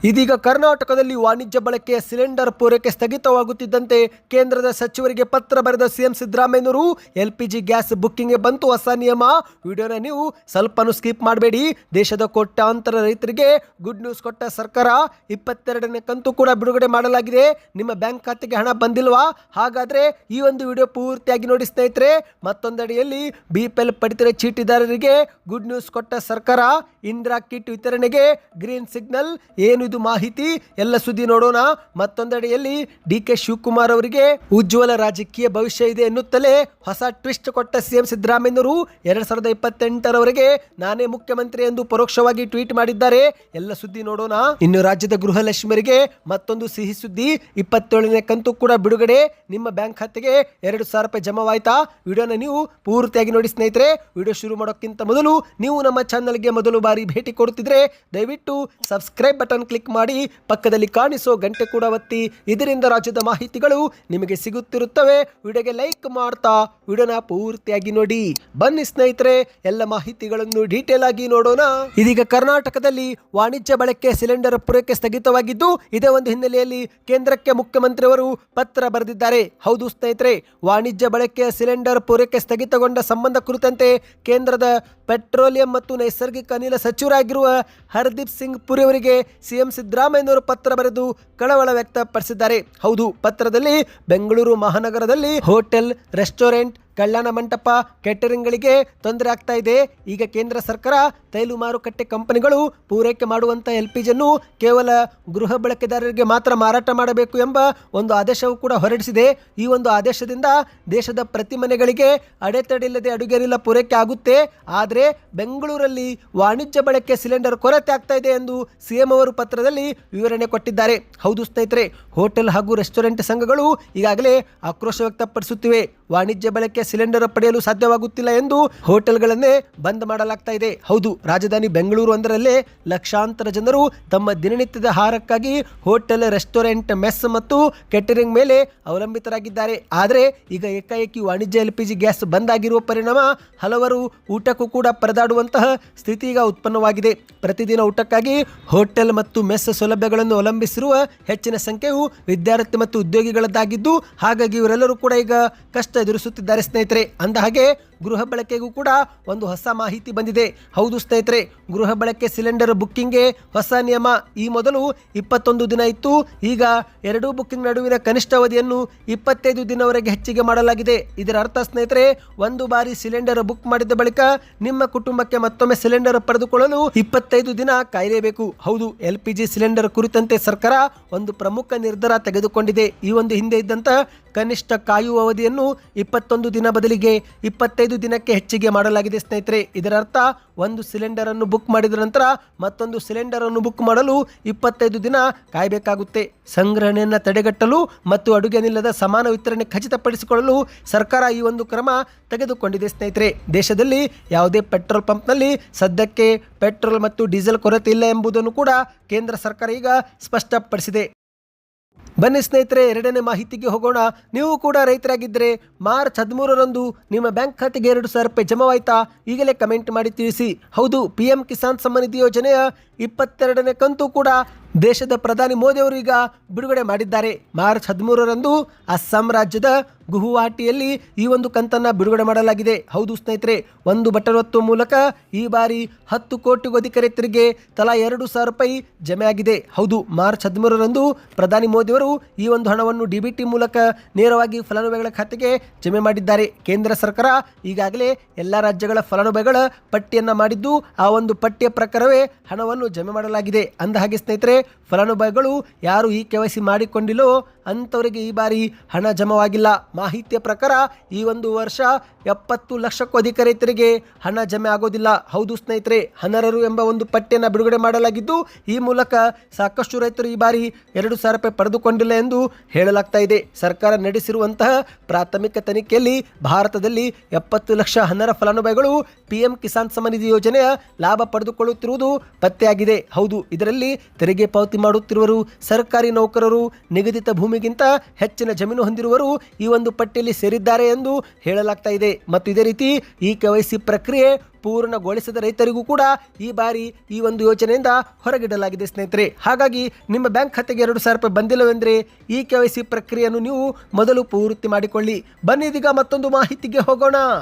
ಇದೀಗ ಕರ್ನಾಟಕದಲ್ಲಿ ವಾಣಿಜ್ಯ ಬಳಕೆಯ ಸಿಲಿಂಡರ್ ಪೂರೈಕೆ ಸ್ಥಗಿತವಾಗುತ್ತಿದ್ದಂತೆ ಕೇಂದ್ರದ ಸಚಿವರಿಗೆ ಪತ್ರ ಬರೆದ ಸಿಎಂ ಸಿದ್ದರಾಮಯ್ಯನವರು LPG ಗ್ಯಾಸ್ ಬುಕ್ಕಿಂಗ್ಗೆ ಬಂತು ಹೊಸ ನಿಯಮ. ವಿಡಿಯೋನ ನೀವು ಸ್ವಲ್ಪನೂ ಸ್ಕಿಪ್ ಮಾಡಬೇಡಿ. ದೇಶದ ಕೋಟ್ಯಾಂತರ ರೈತರಿಗೆ ಗುಡ್ ನ್ಯೂಸ್ ಕೊಟ್ಟ ಸರ್ಕಾರ 22ನೇ ಕಂತು ಕೂಡ ಬಿಡುಗಡೆ ಮಾಡಲಾಗಿದೆ. ನಿಮ್ಮ ಬ್ಯಾಂಕ್ ಖಾತೆಗೆ ಹಣ ಬಂದಿಲ್ವಾ? ಹಾಗಾದ್ರೆ ಈ ಒಂದು ವಿಡಿಯೋ ಪೂರ್ತಿಯಾಗಿ ನೋಡಿ ಸ್ನೇಹಿತರೆ. ಮತ್ತೊಂದೆಡೆಯಲ್ಲಿ BPL ಪಡಿತರ ಚೀಟಿದಾರರಿಗೆ ಗುಡ್ ನ್ಯೂಸ್ ಕೊಟ್ಟ ಸರ್ಕಾರ. ಇಂದಿರಾ ಕಿಟ್ ವಿತರಣೆಗೆ ಗ್ರೀನ್ ಸಿಗ್ನಲ್. ಏನು ಇದು ಮಾಹಿತಿ ಎಲ್ಲ ಸುದ್ದಿ ನೋಡೋಣ. ಮತ್ತೊಂದೆಡೆಯಲ್ಲಿ DK ಶಿವಕುಮಾರ್ ಅವರಿಗೆ ಉಜ್ವಲ ರಾಜಕೀಯ ಭವಿಷ್ಯ ಇದೆ ಎನ್ನುತ್ತಲೇ ಹೊಸ ಟ್ವಿಸ್ಟ್ ಕೊಟ್ಟ ಸಿಎಂ ಸಿದ್ದರಾಮಯ್ಯನವರು 2028ರವರೆಗೆ ನಾನೇ ಮುಖ್ಯಮಂತ್ರಿ ಎಂದು ಪರೋಕ್ಷವಾಗಿ ಟ್ವೀಟ್ ಮಾಡಿದ್ದಾರೆ. ಎಲ್ಲ ಸುದ್ದಿ ನೋಡೋಣ. ಇನ್ನು ರಾಜ್ಯದ ಗೃಹಲಕ್ಷ್ಮಿಯರಿಗೆ ಮತ್ತೊಂದು ಸಿಹಿ ಸುದ್ದಿ. 27ನೇ ಕಂತು ಕೂಡ ಬಿಡುಗಡೆ. ನಿಮ್ಮ ಬ್ಯಾಂಕ್ ಖಾತೆಗೆ 2,000 ರೂಪಾಯಿ ಜಮಾವಾಯ್ತಾ? ವಿಡಿಯೋನ ನೀವು ಪೂರ್ತಿಯಾಗಿ ನೋಡಿ ಸ್ನೇಹಿತರೆ. ವಿಡಿಯೋ ಶುರು ಮಾಡೋಕ್ಕಿಂತ ಮೊದಲು ನೀವು ನಮ್ಮ ಚಾನಲ್ಗೆ ಮೊದಲು ಬಾರಿ ಭೇಟಿ ಕೊಡುತ್ತಿದ್ರೆ ದಯವಿಟ್ಟು ಸಬ್ಸ್ಕ್ರೈಬ್ ಬಟನ್ ಕ್ಲಿಕ್ ಮಾಡಿ, ಪಕ್ಕದಲ್ಲಿ ಕಾಣಿಸೋ ಗಂಟೆ ಕೂಡ ಒತ್ತಿ. ಇದರಿಂದ ರಾಜ್ಯದ ಮಾಹಿತಿಗಳು ನಿಮಗೆ ಸಿಗುತ್ತಿರುತ್ತವೆ. ವಿಡಿಯೋಗೆ ಲೈಕ್ ಮಾಡ್ತಾ ವಿಡಿಯೋನ ಪೂರ್ತಿಯಾಗಿ ನೋಡಿ. ಬನ್ನಿ ಸ್ನೇಹಿತರೆ, ಎಲ್ಲ ಮಾಹಿತಿಗಳನ್ನು ಡೀಟೇಲ್ ಆಗಿ ನೋಡೋಣ. ಇದೀಗ ಕರ್ನಾಟಕದಲ್ಲಿ ವಾಣಿಜ್ಯ ಬಳಕೆ ಸಿಲಿಂಡರ್ ಪೂರೈಕೆ ಸ್ಥಗಿತವಾಗಿದ್ದು, ಇದೇ ಒಂದು ಹಿನ್ನೆಲೆಯಲ್ಲಿ ಕೇಂದ್ರಕ್ಕೆ ಮುಖ್ಯಮಂತ್ರಿಯವರು ಪತ್ರ ಬರೆದಿದ್ದಾರೆ. ಹೌದು ಸ್ನೇಹಿತರೆ, ವಾಣಿಜ್ಯ ಬಳಕೆಯ ಸಿಲಿಂಡರ್ ಪೂರೈಕೆ ಸ್ಥಗಿತಗೊಂಡ ಸಂಬಂಧ ಕುರಿತಂತೆ ಕೇಂದ್ರದ ಪೆಟ್ರೋಲಿಯಂ ಮತ್ತು ನೈಸರ್ಗಿಕ ಅನಿಲ ಸಚಿವರಾಗಿರುವ ಹರ್ದೀಪ್ ಸಿಂಗ್ ಪುರಿ ಅವರಿಗೆ ಸಿಎಂ ಸಿದ್ದರಾಮಯ್ಯನವರು ಪತ್ರ ಬರೆದು ಕಳವಳ ವ್ಯಕ್ತಪಡಿಸಿದ್ದಾರೆ. ಹೌದು, ಪತ್ರದಲ್ಲಿ ಬೆಂಗಳೂರು ಮಹಾನಗರದಲ್ಲಿ ಹೋಟೆಲ್, ರೆಸ್ಟೋರೆಂಟ್, ಕಲ್ಯಾಣ ಮಂಟಪ, ಕೇಟರಿಂಗ್ಗಳಿಗೆ ತೊಂದರೆ ಆಗ್ತಾ ಇದೆ. ಈಗ ಕೇಂದ್ರ ಸರ್ಕಾರ ತೈಲ ಮಾರುಕಟ್ಟೆ ಕಂಪನಿಗಳು ಪೂರೈಕೆ ಮಾಡುವಂಥ LPGಯನ್ನು ಕೇವಲ ಗೃಹ ಬಳಕೆದಾರರಿಗೆ ಮಾತ್ರ ಮಾರಾಟ ಮಾಡಬೇಕು ಎಂಬ ಒಂದು ಆದೇಶವು ಕೂಡ ಹೊರಡಿಸಿದೆ. ಈ ಒಂದು ಆದೇಶದಿಂದ ದೇಶದ ಪ್ರತಿ ಮನೆಗಳಿಗೆ ಅಡೆತಡೆಯಿಲ್ಲದೆ ಅಡುಗೆ ಅನಿಲ ಪೂರೈಕೆ ಆಗುತ್ತೆ. ಆದರೆ ಬೆಂಗಳೂರಲ್ಲಿ ವಾಣಿಜ್ಯ ಬಳಕೆ ಸಿಲಿಂಡರ್ ಕೊರತೆ ಆಗ್ತಾ ಇದೆ ಎಂದು ಸಿಎಂ ಅವರು ಪತ್ರದಲ್ಲಿ ವಿವರಣೆ ಕೊಟ್ಟಿದ್ದಾರೆ. ಹೌದು ಸ್ನೇಹಿತರೆ, ಹೋಟೆಲ್ ಹಾಗೂ ರೆಸ್ಟೋರೆಂಟ್ ಸಂಘಗಳು ಈಗಾಗಲೇ ಆಕ್ರೋಶ ವ್ಯಕ್ತಪಡಿಸುತ್ತಿವೆ. ವಾಣಿಜ್ಯ ಬಳಕೆ ಸಿಲಿಂಡರ್ ಪಡೆಯಲು ಸಾಧ್ಯವಾಗುತ್ತಿಲ್ಲ ಎಂದು ಹೋಟೆಲ್ಗಳನ್ನೇ ಬಂದ್ ಮಾಡಲಾಗ್ತಾ ಇದೆ. ಹೌದು, ರಾಜಧಾನಿ ಬೆಂಗಳೂರು ಒಂದರಲ್ಲೇ ಲಕ್ಷಾಂತರ ಜನರು ತಮ್ಮ ದಿನನಿತ್ಯದ ಆಹಾರಕ್ಕಾಗಿ ಹೋಟೆಲ್, ರೆಸ್ಟೋರೆಂಟ್, ಮೆಸ್ ಮತ್ತು ಕೇಟರಿಂಗ್ ಮೇಲೆ ಅವಲಂಬಿತರಾಗಿದ್ದಾರೆ. ಆದರೆ ಈಗ ಏಕಾಏಕಿ ವಾಣಿಜ್ಯ LPG ಗ್ಯಾಸ್ ಬಂದ್ ಆಗಿರುವ ಪರಿಣಾಮ ಹಲವರು ಊಟಕ್ಕೂ ಕೂಡ ಪರದಾಡುವಂತಹ ಸ್ಥಿತಿ ಈಗ ಉತ್ಪನ್ನವಾಗಿದೆ. ಪ್ರತಿದಿನ ಊಟಕ್ಕಾಗಿ ಹೋಟೆಲ್ ಮತ್ತು ಮೆಸ್ ಸೌಲಭ್ಯಗಳನ್ನು ಅವಲಂಬಿಸಿರುವ ಹೆಚ್ಚಿನ ಸಂಖ್ಯೆಯು ವಿದ್ಯಾರ್ಥಿ ಮತ್ತು ಉದ್ಯೋಗಿಗಳದ್ದಾಗಿದ್ದು, ಹಾಗಾಗಿ ಇವರೆಲ್ಲರೂ ಕೂಡ ಈಗ ಕಷ್ಟ ಎದುರಿಸುತ್ತಿದ್ದಾರೆ ಸ್ನೇಹಿತರೆ. ಅಂದಹಾಗೆ ಗೃಹ ಬಳಕೆಗೂ ಕೂಡ ಒಂದು ಹೊಸ ಮಾಹಿತಿ ಬಂದಿದೆ. ಹೌದು ಸ್ನೇಹಿತರೆ, ಗೃಹ ಬಳಕೆ ಸಿಲಿಂಡರ್ ಬುಕ್ಕಿಂಗ್ಗೆ ಹೊಸ ನಿಯಮ. ಈ ಮೊದಲು 21 ದಿನ ಇತ್ತು. ಈಗ ಎರಡೂ ಬುಕ್ಕಿಂಗ್ ನಡುವಿನ ಕನಿಷ್ಠ ಅವಧಿಯನ್ನು 25 ದಿನವರೆಗೆ ಹೆಚ್ಚಿಗೆ ಮಾಡಲಾಗಿದೆ. ಇದರ ಅರ್ಥ ಸ್ನೇಹಿತರೆ, ಒಂದು ಬಾರಿ ಸಿಲಿಂಡರ್ ಬುಕ್ ಮಾಡಿದ ಬಳಿಕ ನಿಮ್ಮ ಕುಟುಂಬಕ್ಕೆ ಮತ್ತೊಮ್ಮೆ ಸಿಲಿಂಡರ್ ಪಡೆದುಕೊಳ್ಳಲು 25 ದಿನ ಕಾಯಲೇಬೇಕು. ಹೌದು, LPG ಸಿಲಿಂಡರ್ ಕುರಿತಂತೆ ಸರ್ಕಾರ ಒಂದು ಪ್ರಮುಖ ನಿರ್ಧಾರ ತೆಗೆದುಕೊಂಡಿದೆ. ಈ ಒಂದು ಹಿಂದೆ ಇದ್ದಂತ ಕನಿಷ್ಠ ಕಾಯುವ ಅವಧಿಯನ್ನು 21 ದಿನ ಬದಲಿಗೆ 25 ದಿನಕ್ಕೆ ಹೆಚ್ಚಿಗೆ ಮಾಡಲಾಗಿದೆ ಸ್ನೇಹಿತರೆ. ಇದರ ಅರ್ಥ ಒಂದು ಸಿಲಿಂಡರ್ ಅನ್ನು ಬುಕ್ ಮಾಡಿದ ನಂತರ ಮತ್ತೊಂದು ಸಿಲಿಂಡರ್ ಅನ್ನು ಬುಕ್ ಮಾಡಲು 25 ದಿನ ಕಾಯಬೇಕಾಗುತ್ತೆ. ಸಂಗ್ರಹಣೆಯನ್ನು ತಡೆಗಟ್ಟಲು ಮತ್ತು ಅಡುಗೆ ಅನಿಲದ ಸಮಾನ ವಿತರಣೆ ಖಚಿತಪಡಿಸಿಕೊಳ್ಳಲು ಸರ್ಕಾರ ಈ ಒಂದು ಕ್ರಮ ತೆಗೆದುಕೊಂಡಿದೆ ಸ್ನೇಹಿತರೆ. ದೇಶದಲ್ಲಿ ಯಾವುದೇ ಪೆಟ್ರೋಲ್ ಪಂಪ್ನಲ್ಲಿ ಸದ್ಯಕ್ಕೆ ಪೆಟ್ರೋಲ್ ಮತ್ತು ಡೀಸೆಲ್ ಕೊರತೆ ಇಲ್ಲ ಎಂಬುದನ್ನು ಕೂಡ ಕೇಂದ್ರ ಸರ್ಕಾರ ಈಗ ಸ್ಪಷ್ಟಪಡಿಸಿದೆ. ಬನ್ನಿ ಸ್ನೇಹಿತರೆ, ಎರಡನೇ ಮಾಹಿತಿಗೆ ಹೋಗೋಣ. ನೀವು ಕೂಡ ರೈತರಾಗಿದ್ದರೆ ಮಾರ್ಚ್ 13ರಂದು ನಿಮ್ಮ ಬ್ಯಾಂಕ್ ಖಾತೆಗೆ 2,000 ರೂಪಾಯಿ ಜಮಾವಾಯ್ತಾ? ಈಗಲೇ ಕಮೆಂಟ್ ಮಾಡಿ ತಿಳಿಸಿ. ಹೌದು, PM ಕಿಸಾನ್ ಸಮ್ಮಾನ್ ನಿಧಿ ಯೋಜನೆಯ 22ನೇ ಕಂತು ಕೂಡ ದೇಶದ ಪ್ರಧಾನಿ ಮೋದಿ ಅವರು ಈಗ ಬಿಡುಗಡೆ ಮಾಡಿದ್ದಾರೆ. ಮಾರ್ಚ್ 13ರಂದು ಅಸ್ಸಾಂ ರಾಜ್ಯದ ಗುವಾಹಟಿಯಲ್ಲಿ ಈ ಒಂದು ಕಂತನ್ನು ಬಿಡುಗಡೆ ಮಾಡಲಾಗಿದೆ. ಹೌದು ಸ್ನೇಹಿತರೆ, ಒಂದು ಬಟನ್ ಒತ್ತುವ ಮೂಲಕ ಈ ಬಾರಿ 10 ಕೋಟಿಗೂ ಅಧಿಕ ರೈತರಿಗೆ ತಲಾ 2,000 ರೂಪಾಯಿ ಜಮೆ ಆಗಿದೆ. ಹೌದು, ಮಾರ್ಚ್ 13ರಂದು ಪ್ರಧಾನಿ ಮೋದಿಯವರು ಈ ಒಂದು ಹಣವನ್ನು DBT ಮೂಲಕ ನೇರವಾಗಿ ಫಲಾನುಭವಿಗಳ ಖಾತೆಗೆ ಜಮೆ ಮಾಡಿದ್ದಾರೆ. ಕೇಂದ್ರ ಸರ್ಕಾರ ಈಗಾಗಲೇ ಎಲ್ಲ ರಾಜ್ಯಗಳ ಫಲಾನುಭವಿಗಳ ಪಟ್ಟಿಯನ್ನು ಮಾಡಿದ್ದು, ಆ ಒಂದು ಪಟ್ಟಿಯ ಪ್ರಕಾರವೇ ಹಣವನ್ನು ಜಮೆ ಮಾಡಲಾಗಿದೆ. ಅಂದಹಾಗೆ ಸ್ನೇಹಿತರೆ, ಫಲಾನುಭವಿಗಳು ಯಾರು ಈ KYC ಮಾಡಿಕೊಂಡಿಲ್ಲೋ ಅಂಥವರಿಗೆ ಈ ಬಾರಿ ಹಣ ಜಮವಾಗಿಲ್ಲ. ಮಾಹಿತಿಯ ಪ್ರಕಾರ ಈ ಒಂದು ವರ್ಷ 70 ಲಕ್ಷಕ್ಕೂ ಅಧಿಕ ರೈತರಿಗೆ ಹಣ ಜಮೆ ಆಗೋದಿಲ್ಲ. ಹೌದು ಸ್ನೇಹಿತರೆ, ಅನರ್ಹರು ಎಂಬ ಒಂದು ಪಟ್ಟಿಯನ್ನು ಬಿಡುಗಡೆ ಮಾಡಲಾಗಿದ್ದು, ಈ ಮೂಲಕ ಸಾಕಷ್ಟು ರೈತರು ಈ ಬಾರಿ 2,000 ರೂಪಾಯಿ ಪಡೆದುಕೊಂಡಿಲ್ಲ ಎಂದು ಹೇಳಲಾಗ್ತಾ ಇದೆ. ಸರ್ಕಾರ ನಡೆಸಿರುವಂತಹ ಪ್ರಾಥಮಿಕ ತನಿಖೆಯಲ್ಲಿ ಭಾರತದಲ್ಲಿ 70 ಲಕ್ಷ ಅನರ್ಹ ಫಲಾನುಭವಿಗಳು PM ಕಿಸಾನ್ ಸಮ್ಮಾನ್ ನಿಧಿ ಯೋಜನೆಯ ಲಾಭ ಪಡೆದುಕೊಳ್ಳುತ್ತಿರುವುದು ಪತ್ತೆಯಾಗಿದೆ. ಹೌದು, ಇದರಲ್ಲಿ ತೆರಿಗೆ ಪಾವತಿ ಮಾಡುತ್ತಿರುವರು, ಸರ್ಕಾರಿ ನೌಕರರು, ನಿಗದಿತ ಭೂಮಿಗಿಂತ ಹೆಚ್ಚಿನ ಜಮೀನು ಹೊಂದಿರುವರು ಈ ಒಂದು ಪಟ್ಟಿಯಲ್ಲಿ ಸೇರಿದ್ದಾರೆ ಎಂದು ಹೇಳಲಾಗ್ತಾ ಇದೆ. ಮತ್ತು ಇದೇ ರೀತಿ ಈ KYC ಪ್ರಕ್ರಿಯೆ ಪೂರ್ಣಗೊಳಿಸಿದ ರೈತರಿಗೂ ಕೂಡ ಈ ಬಾರಿ ಈ ಒಂದು ಯೋಜನೆಯಿಂದ ಹೊರಗಿಡಲಾಗಿದೆ ಸ್ನೇಹಿತರೆ. ಹಾಗಾಗಿ ನಿಮ್ಮ ಬ್ಯಾಂಕ್ ಖಾತೆಗೆ 2,000 ರೂಪಾಯಿ ಬಂದಿಲ್ಲವೆಂದರೆ ಈ KYC ಪ್ರಕ್ರಿಯೆಯನ್ನು ನೀವು ಮೊದಲು ಪೂರ್ತಿ ಮಾಡಿಕೊಳ್ಳಿ. ಬನ್ನಿ ಇದೀಗ ಮತ್ತೊಂದು ಮಾಹಿತಿಗೆ ಹೋಗೋಣ.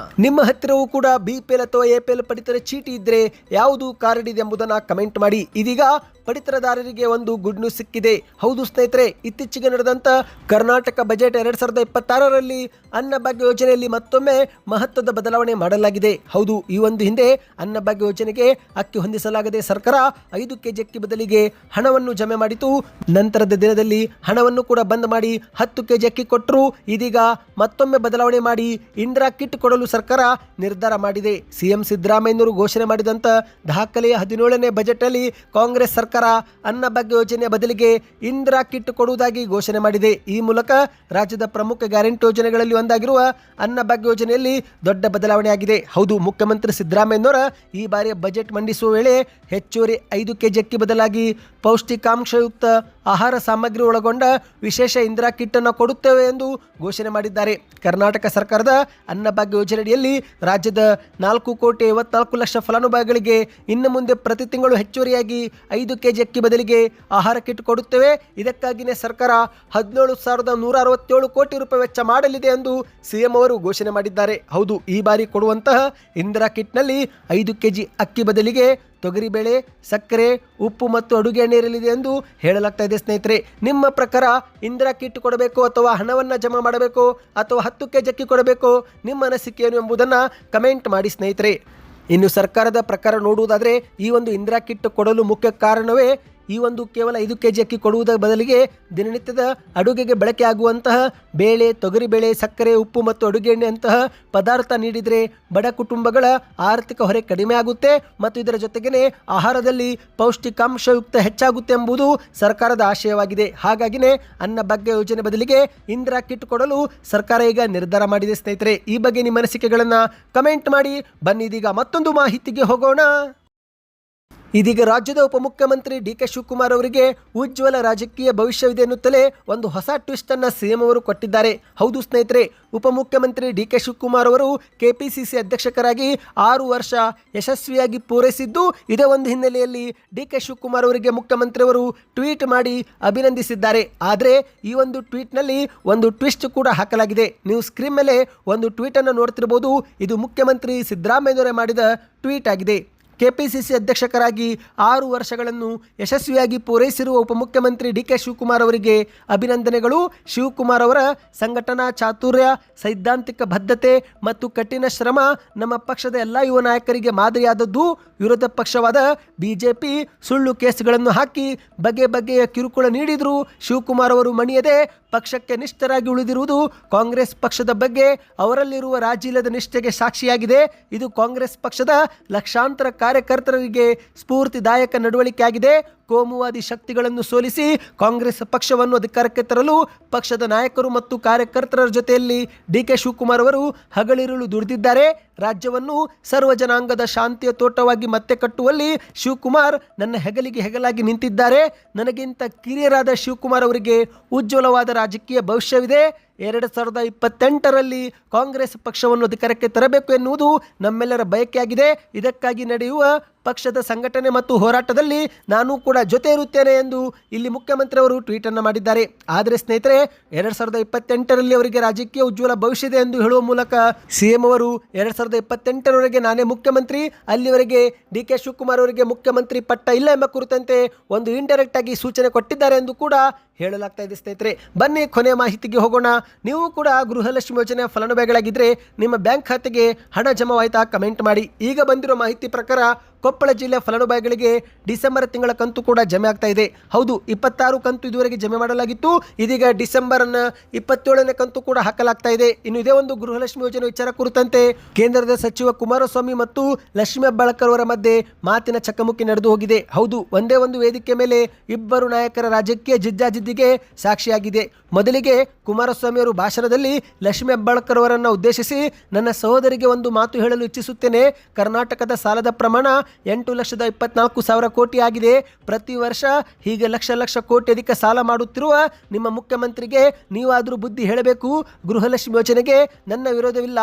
ನಿಮ್ಮ ಹತ್ತಿರವೂ ಕೂಡ BPL ಅಥವಾ APL ಪಡಿತರ ಚೀಟಿ ಇದ್ರೆ ಯಾವುದು ಕಾರ್ಡ್ ಇದೆ ಎಂಬುದನ್ನು ಕಮೆಂಟ್ ಮಾಡಿ. ಇದೀಗ ಪಡಿತರದಾರರಿಗೆ ಒಂದು ಗುಡ್ ನ್ಯೂಸ್ ಸಿಕ್ಕಿದೆ. ಹೌದು ಸ್ನೇಹಿತರೆ, ಇತ್ತೀಚೆಗೆ ನಡೆದಂತ ಕರ್ನಾಟಕ ಬಜೆಟ್ 2026ರಲ್ಲಿ ಅನ್ನಭಾಗ್ಯ ಯೋಜನೆಯಲ್ಲಿ ಮತ್ತೊಮ್ಮೆ ಮಹತ್ವದ ಬದಲಾವಣೆ ಮಾಡಲಾಗಿದೆ. ಹೌದು, ಈ ಒಂದು ಹಿಂದೆ ಅನ್ನಭಾಗ್ಯ ಯೋಜನೆಗೆ ಅಕ್ಕಿ ಹೊಂದಿಸಲಾಗದೆ ಸರ್ಕಾರ 5 kg ಅಕ್ಕಿ ಬದಲಿಗೆ ಹಣವನ್ನು ಜಮೆ ಮಾಡಿತು. ನಂತರದ ದಿನದಲ್ಲಿ ಹಣವನ್ನು ಕೂಡ ಬಂದ್ ಮಾಡಿ 10 kg ಅಕ್ಕಿ ಕೊಟ್ಟರು. ಇದೀಗ ಮತ್ತೊಮ್ಮೆ ಬದಲಾವಣೆ ಮಾಡಿ ಇಂದಿರಾ ಕಿಟ್ ಕೊಡಲು ಸರ್ಕಾರ ನಿರ್ಧಾರ ಮಾಡಿದೆ. ಸಿಎಂ ಸಿದ್ದರಾಮಯ್ಯನವರು ಘೋಷಣೆ ಮಾಡಿದಂತ ದಾಖಲೆಯ 17ನೇ ಬಜೆಟ್ ಅಲ್ಲಿ ಕಾಂಗ್ರೆಸ್ ಸರ್ಕಾರ ಅನ್ನಭಾಗ್ಯ ಯೋಜನೆಯ ಬದಲಿಗೆ ಇಂದಿರಾ ಕಿಟ್ ಕೊಡುವುದಾಗಿ ಘೋಷಣೆ ಮಾಡಿದೆ. ಈ ಮೂಲಕ ರಾಜ್ಯದ ಪ್ರಮುಖ ಗ್ಯಾರಂಟಿ ಯೋಜನೆಗಳಲ್ಲಿ ಒಂದಾಗಿರುವ ಅನ್ನಭಾಗ್ಯ ಯೋಜನೆಯಲ್ಲಿ ದೊಡ್ಡ ಬದಲಾವಣೆ ಆಗಿದೆ. ಹೌದು, ಮುಖ್ಯಮಂತ್ರಿ ಸಿದ್ದರಾಮಯ್ಯನವರ ಈ ಬಾರಿಯ ಬಜೆಟ್ ಮಂಡಿಸುವ ವೇಳೆ ಹೆಚ್ಚುವರಿ 5 kg ಅಕ್ಕಿ ಬದಲಾಗಿ ಪೌಷ್ಟಿಕಾಂಶಯುಕ್ತ ಆಹಾರ ಸಾಮಗ್ರಿ ಒಳಗೊಂಡ ವಿಶೇಷ ಇಂದಿರಾ ಕಿಟ್ ಅನ್ನು ಕೊಡುತ್ತೇವೆ ಎಂದು ಘೋಷಣೆ ಮಾಡಿದ್ದಾರೆ. ಕರ್ನಾಟಕ ಸರ್ಕಾರದ ಅನ್ನಭಾಗ್ಯ ಯೋಜನೆಯಡಿಯಲ್ಲಿ ರಾಜ್ಯದ 4,54,00,000 ಫಲಾನುಭವಿಗಳಿಗೆ ಇನ್ನು ಮುಂದೆ ಪ್ರತಿ ತಿಂಗಳು ಹೆಚ್ಚುವರಿಯಾಗಿ 5 kg ಅಕ್ಕಿ ಬದಲಿಗೆ ಆಹಾರ ಕಿಟ್ ಕೊಡುತ್ತೇವೆ. ಇದಕ್ಕಾಗಿಯೇ ಸರ್ಕಾರ 17,167 ಕೋಟಿ ರೂಪಾಯಿ ವೆಚ್ಚ ಮಾಡಲಿದೆ ಎಂದು ಸಿಎಂ ಅವರು ಘೋಷಣೆ ಮಾಡಿದ್ದಾರೆ. ಹೌದು, ಈ ಬಾರಿ ಕೊಡುವಂತಹ ಇಂದಿರಾ ಕಿಟ್ನಲ್ಲಿ 5 kg ಅಕ್ಕಿ ಬದಲಿಗೆ ತೊಗರಿಬೇಳೆ, ಸಕ್ಕರೆ, ಉಪ್ಪು ಮತ್ತು ಅಡುಗೆ ಎಣ್ಣೆ ಇರಲಿದೆ ಎಂದು ಹೇಳಲಾಗ್ತಾ ಇದೆ. ಸ್ನೇಹಿತರೆ, ನಿಮ್ಮ ಪ್ರಕಾರ ಇಂದಿರಾ ಕಿಟ್ ಕೊಡಬೇಕು ಅಥವಾ ಹಣವನ್ನು ಜಮಾ ಮಾಡಬೇಕು ಅಥವಾ 10 kg ಅಕ್ಕಿ ಕೊಡಬೇಕು, ನಿಮ್ಮ ಅನಿಸಿಕೆ ಏನು ಎಂಬುದನ್ನು ಕಮೆಂಟ್ ಮಾಡಿ ಸ್ನೇಹಿತರೆ. ಇನ್ನು ಸರ್ಕಾರದ ಪ್ರಕಾರ ನೋಡುವುದಾದರೆ ಈ ಒಂದು ಇಂದಿರಾ ಕಿಟ್ ಕೊಡಲು ಮುಖ್ಯ ಕಾರಣವೇ ಈ ಒಂದು ಕೇವಲ 5 kg ಅಕ್ಕಿ ಕೊಡುವುದರ ಬದಲಿಗೆ ದಿನನಿತ್ಯದ ಅಡುಗೆಗೆ ಬಳಕೆ ಆಗುವಂತಹ ಬೇಳೆ, ತೊಗರಿಬೇಳೆ, ಸಕ್ಕರೆ, ಉಪ್ಪು ಮತ್ತು ಅಡುಗೆ ಎಣ್ಣೆ ಅಂತಹ ಪದಾರ್ಥ ನೀಡಿದರೆ ಬಡ ಕುಟುಂಬಗಳ ಆರ್ಥಿಕ ಹೊರೆ ಕಡಿಮೆ ಆಗುತ್ತೆ ಮತ್ತು ಇದರ ಜೊತೆಗೇ ಆಹಾರದಲ್ಲಿ ಪೌಷ್ಟಿಕಾಂಶಯುಕ್ತ ಹೆಚ್ಚಾಗುತ್ತೆ ಎಂಬುದು ಸರ್ಕಾರದ ಆಶಯವಾಗಿದೆ. ಹಾಗಾಗಿನೇ ಅನ್ನಭಾಗ್ಯ ಯೋಜನೆ ಬದಲಿಗೆ ಇಂದಿರಾ ಕಿಟ್ ಕೊಡಲು ಸರ್ಕಾರ ಈಗ ನಿರ್ಧಾರ ಮಾಡಿದೆ. ಸ್ನೇಹಿತರೆ, ಈ ಬಗ್ಗೆ ನಿಮ್ಮ ಅನಿಸಿಕೆಗಳನ್ನು ಕಮೆಂಟ್ ಮಾಡಿ. ಬನ್ನಿ ಇದೀಗ ಮತ್ತೊಂದು ಮಾಹಿತಿಗೆ ಹೋಗೋಣ. ಇದೀಗ ರಾಜ್ಯದ ಉಪಮುಖ್ಯಮಂತ್ರಿ DK ಶಿವಕುಮಾರ್ ಅವರಿಗೆ ಉಜ್ವಲ ರಾಜಕೀಯ ಭವಿಷ್ಯವಿದೆ ಎನ್ನುತ್ತಲೇ ಒಂದು ಹೊಸ ಟ್ವಿಸ್ಟ್ ಅನ್ನು ಸಿಎಂ ಅವರು ಕೊಟ್ಟಿದ್ದಾರೆ. ಹೌದು ಸ್ನೇಹಿತರೆ, ಉಪಮುಖ್ಯಮಂತ್ರಿ DK ಶಿವಕುಮಾರ್ ಅವರು KPCC ಅಧ್ಯಕ್ಷರಾಗಿ 6 ವರ್ಷ ಯಶಸ್ವಿಯಾಗಿ ಪೂರೈಸಿದ್ದು, ಇದೇ ಒಂದು ಹಿನ್ನೆಲೆಯಲ್ಲಿ DK ಶಿವಕುಮಾರ್ ಅವರಿಗೆ ಮುಖ್ಯಮಂತ್ರಿಯವರು ಟ್ವೀಟ್ ಮಾಡಿ ಅಭಿನಂದಿಸಿದ್ದಾರೆ. ಆದರೆ ಈ ಒಂದು ಟ್ವೀಟ್ನಲ್ಲಿ ಒಂದು ಟ್ವಿಸ್ಟ್ ಕೂಡ ಹಾಕಲಾಗಿದೆ. ನೀವು ಸ್ಕ್ರೀನ್ ಮೇಲೆ ಒಂದು ಟ್ವೀಟನ್ನು ನೋಡ್ತಿರ್ಬೋದು. ಇದು ಮುಖ್ಯಮಂತ್ರಿ ಸಿದ್ದರಾಮಯ್ಯನವರೇ ಮಾಡಿದ ಟ್ವೀಟ್ ಆಗಿದೆ. KPCC ಅಧ್ಯಕ್ಷರಾಗಿ 6 ವರ್ಷಗಳನ್ನು ಯಶಸ್ವಿಯಾಗಿ ಪೂರೈಸಿರುವ ಉಪಮುಖ್ಯಮಂತ್ರಿ DK ಶಿವಕುಮಾರ್ ಅವರಿಗೆ ಅಭಿನಂದನೆಗಳು. ಶಿವಕುಮಾರ್ ಅವರ ಸಂಘಟನಾ ಚಾತುರ್ಯ, ಸೈದ್ಧಾಂತಿಕ ಬದ್ಧತೆ ಮತ್ತು ಕಠಿಣ ಶ್ರಮ ನಮ್ಮ ಪಕ್ಷದ ಎಲ್ಲ ಯುವ ನಾಯಕರಿಗೆ ಮಾದರಿಯಾದದ್ದು. ವಿರೋಧ ಪಕ್ಷವಾದ BJP ಸುಳ್ಳು ಕೇಸ್ಗಳನ್ನು ಹಾಕಿ ಬಗೆ ಬಗೆಯ ಕಿರುಕುಳ ನೀಡಿದರೂ ಶಿವಕುಮಾರ್ ಅವರು ಮಣಿಯದೆ ಪಕ್ಷಕ್ಕೆ ನಿಷ್ಠರಾಗಿ ಉಳಿದಿರುವುದು ಕಾಂಗ್ರೆಸ್ ಪಕ್ಷದ ಬಗ್ಗೆ ಅವರಲ್ಲಿರುವ ರಾಜಿಲ್ಲದ ನಿಷ್ಠೆಗೆ ಸಾಕ್ಷಿಯಾಗಿದೆ. ಇದು ಕಾಂಗ್ರೆಸ್ ಪಕ್ಷದ ಲಕ್ಷಾಂತರ ಕಾರ್ಯಕರ್ತರಿಗೆ ಸ್ಫೂರ್ತಿದಾಯಕ ನಡವಳಿಕೆಯಾಗಿದೆ. ಕೋಮುವಾದಿ ಶಕ್ತಿಗಳನ್ನು ಸೋಲಿಸಿ ಕಾಂಗ್ರೆಸ್ ಪಕ್ಷವನ್ನು ಅಧಿಕಾರಕ್ಕೆ ತರಲು ಪಕ್ಷದ ನಾಯಕರು ಮತ್ತು ಕಾರ್ಯಕರ್ತರ ಜೊತೆಯಲ್ಲಿ DK ಶಿವಕುಮಾರ್ ಅವರು ಹಗಲಿರುಳು ದುಡಿದಿದ್ದಾರೆ. ರಾಜ್ಯವನ್ನು ಸರ್ವ ಜನಾಂಗದ ಶಾಂತಿಯ ತೋಟವಾಗಿ ಮತ್ತೆ ಕಟ್ಟುವಲ್ಲಿ ಶಿವಕುಮಾರ್ ನನ್ನ ಹೆಗಲಿಗೆ ಹೆಗಲಾಗಿ ನಿಂತಿದ್ದಾರೆ. ನನಗಿಂತ ಕಿರಿಯರಾದ ಶಿವಕುಮಾರ್ ಅವರಿಗೆ ಉಜ್ವಲವಾದ ರಾಜಕೀಯ ಭವಿಷ್ಯವಿದೆ. 2028ರಲ್ಲಿ ಕಾಂಗ್ರೆಸ್ ಪಕ್ಷವನ್ನು ಅಧಿಕಾರಕ್ಕೆ ತರಬೇಕು ಎನ್ನುವುದು ನಮ್ಮೆಲ್ಲರ ಬಯಕೆಯಾಗಿದೆ. ಇದಕ್ಕಾಗಿ ನಡೆಯುವ ಪಕ್ಷದ ಸಂಘಟನೆ ಮತ್ತು ಹೋರಾಟದಲ್ಲಿ ನಾನು ಕೂಡ ಜೊತೆ ಇರುತ್ತೇನೆ ಎಂದು ಇಲ್ಲಿ ಮುಖ್ಯಮಂತ್ರಿ ಅವರು ಟ್ವೀಟ್ ಅನ್ನು ಮಾಡಿದ್ದಾರೆ. ಆದರೆ ಸ್ನೇಹಿತರೆ, 2028ರಲ್ಲಿ ಅವರಿಗೆ ರಾಜಕೀಯ ಉಜ್ವಲ ಭವಿಷ್ಯ ಇದೆ ಎಂದು ಹೇಳುವ ಮೂಲಕ ಸಿಎಂ ಅವರು 2028ರವರೆಗೆ ನಾನೇ ಮುಖ್ಯಮಂತ್ರಿ, ಅಲ್ಲಿವರೆಗೆ DK ಶಿವಕುಮಾರ್ ಅವರಿಗೆ ಮುಖ್ಯಮಂತ್ರಿ ಪಟ್ಟ ಇಲ್ಲ ಎಂಬ ಕುರಿತಂತೆ ಒಂದು ಇಂಡೈರೆಕ್ಟ್ ಆಗಿ ಸೂಚನೆ ಕೊಟ್ಟಿದ್ದಾರೆ ಎಂದು ಕೂಡ ಹೇಳಲಾಗ್ತಾ ಇದೆ. ಸ್ನೇಹಿತರೆ, ಬನ್ನಿ ಕೊನೆಯ ಮಾಹಿತಿಗೆ ಹೋಗೋಣ. ನೀವು ಕೂಡ ಗೃಹಲಕ್ಷ್ಮಿ ಯೋಜನೆಯ ಫಲಾನುಭವಿಗಳಾಗಿದ್ದರೆ ನಿಮ್ಮ ಬ್ಯಾಂಕ್ ಖಾತೆಗೆ ಹಣ ಜಮಾವಾಯ್ತಾ ಕಮೆಂಟ್ ಮಾಡಿ. ಈಗ ಬಂದಿರೋ ಮಾಹಿತಿ ಪ್ರಕಾರ ಕೊಪ್ಪಳ ಜಿಲ್ಲೆಯ ಫಲಾನುಭವಿಗಳಿಗೆ ಡಿಸೆಂಬರ್ ತಿಂಗಳ ಕಂತು ಕೂಡ ಜಮೆ ಆಗ್ತಾ ಇದೆ. ಹೌದು, 26 ಕಂತು ಇದುವರೆಗೆ ಜಮೆ ಮಾಡಲಾಗಿತ್ತು. ಇದೀಗ ಡಿಸೆಂಬರ್ 27ನೇ ಕಂತು ಕೂಡ ಹಾಕಲಾಗ್ತಾ ಇದೆ. ಇನ್ನು ಇದೇ ಒಂದು ಗೃಹಲಕ್ಷ್ಮಿ ಯೋಜನೆ ವಿಚಾರ ಕುರಿತಂತೆ ಕೇಂದ್ರದ ಸಚಿವ ಕುಮಾರಸ್ವಾಮಿ ಮತ್ತು ಲಕ್ಷ್ಮೀ ಹೆಬ್ಬಾಳ್ಕರ್ ಅವರ ಮಧ್ಯೆ ಮಾತಿನ ಚಕಮಕಿ ನಡೆದು ಹೋಗಿದೆ. ಹೌದು, ಒಂದೇ ಒಂದು ವೇದಿಕೆ ಮೇಲೆ ಇಬ್ಬರು ನಾಯಕರ ರಾಜಕೀಯ ಜಿದ್ದಾಜಿದ್ದಿಗೆ ಸಾಕ್ಷಿಯಾಗಿದೆ. ಮೊದಲಿಗೆ ಕುಮಾರಸ್ವಾಮಿ ಅವರು ಭಾಷಣದಲ್ಲಿ ಲಕ್ಷ್ಮೀ ಹೆಬ್ಬಾಳ್ಕರ್ ಅವರನ್ನು ಉದ್ದೇಶಿಸಿ, ನನ್ನ ಸಹೋದರಿಗೆ ಒಂದು ಮಾತು ಹೇಳಲು ಇಚ್ಛಿಸುತ್ತೇನೆ. ಕರ್ನಾಟಕದ ಸಾಲದ ಪ್ರಮಾಣ 8,24,000 ಕೋಟಿ ಆಗಿದೆ. ಪ್ರತಿ ವರ್ಷ ಹೀಗೆ ಲಕ್ಷ ಕೋಟಿ ಅಧಿಕ ಸಾಲ ಮಾಡುತ್ತಿರುವ ನಿಮ್ಮ ಮುಖ್ಯಮಂತ್ರಿಗೆ ನೀವಾದರೂ ಬುದ್ಧಿ ಹೇಳಬೇಕು. ಗೃಹಲಕ್ಷ್ಮಿ ಯೋಜನೆಗೆ ನನ್ನ ವಿರೋಧವಿಲ್ಲ,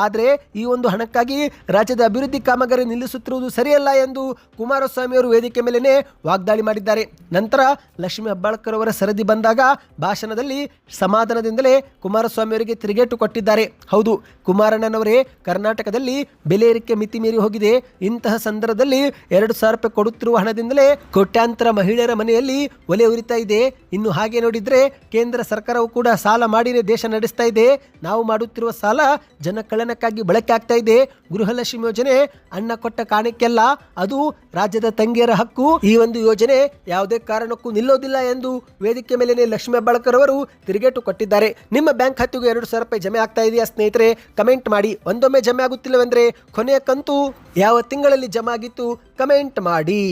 ಆದರೆ ಈ ಒಂದು ಹಣಕ್ಕಾಗಿ ರಾಜ್ಯದ ಅಭಿವೃದ್ಧಿ ಕಾಮಗಾರಿ ನಿಲ್ಲಿಸುತ್ತಿರುವುದು ಸರಿಯಲ್ಲ ಎಂದು ಕುಮಾರಸ್ವಾಮಿ ಅವರು ವೇದಿಕೆ ಮೇಲೆನೆ ವಾಗ್ದಾಳಿ ಮಾಡಿದ್ದಾರೆ. ನಂತರ ಲಕ್ಷ್ಮೀ ಹೆಬ್ಬಾಳ್ಕರ್ ಅವರ ಸರದಿ ಬಂದಾಗ ಭಾಷಣದಲ್ಲಿ ಸಮಾಧಾನದಿಂದಲೇ ಕುಮಾರಸ್ವಾಮಿ ಅವರಿಗೆ ತಿರುಗೇಟು ಕೊಟ್ಟಿದ್ದಾರೆ. ಹೌದು, ಕುಮಾರಣ್ಣನವರೇ, ಕರ್ನಾಟಕದಲ್ಲಿ ಬೆಲೆ ಏರಿಕೆ ಮಿತಿ ಮೀರಿ ಹೋಗಿದೆ. ಇಂತಹ ಸಂದರ್ಭದಲ್ಲಿ 2,000 ರೂಪಾಯಿ ಕೊಡುತ್ತಿರುವ ಹಣದಿಂದಲೇ ಕೋಟ್ಯಾಂತರ ಮಹಿಳೆಯರ ಮನೆಯಲ್ಲಿ ಒಲೆ ಉರಿತಾ ಇದೆ. ಇನ್ನು ಹಾಗೆ ನೋಡಿದ್ರೆ ಕೇಂದ್ರ ಸರ್ಕಾರವು ಕೂಡ ಸಾಲ ಮಾಡಿನೇ ದೇಶ ನಡೆಸ್ತಾ ಇದೆ. ನಾವು ಮಾಡುತ್ತಿರುವ ಸಾಲ ಜನ ಕಳ್ಳನಕ್ಕಾಗಿ ಬಳಕೆ ಆಗ್ತಾ ಇದೆ. ಗೃಹಲಕ್ಷ್ಮಿ ಯೋಜನೆ ಅಣ್ಣ ಕೊಟ್ಟ ಕಾಣಿಕೆಲ್ಲ, ಅದು ರಾಜ್ಯದ ತಂಗಿಯರ ಹಕ್ಕು. ಈ ಒಂದು ಯೋಜನೆ ಯಾವುದೇ ಕಾರಣಕ್ಕೂ ನಿಲ್ಲೋದಿಲ್ಲ ಎಂದು ವೇದಿಕೆ ಮೇಲೆನೆ ಲಕ್ಷ್ಮೀ ಹೆಬ್ಬಾಳ್ಕರ್ ಅವರು ತಿರುಗೇಟು ಕೊಟ್ಟಿದ್ದಾರೆ. ನಿಮ್ಮ ಬ್ಯಾಂಕ್ ಖಾತೆಗೂ 2,000 ರೂಪಾಯಿ ಜಮೆ ಆಗ್ತಾ ಇದೆಯಾ ಸ್ನೇಹಿತರೆ? ಕಮೆಂಟ್ ಮಾಡಿ. ಒಂದೊಮ್ಮೆ ಜಮೆ ಆಗುತ್ತಿಲ್ಲವೆಂದರೆ ಕೊನೆಯ ಕಂತು ಯಾವ ತಿಂಗಳಲ್ಲಿ ಜಮೆ ಆಗಿತ್ತು ಕಮೆಂಟ್ ಮಾಡಿ.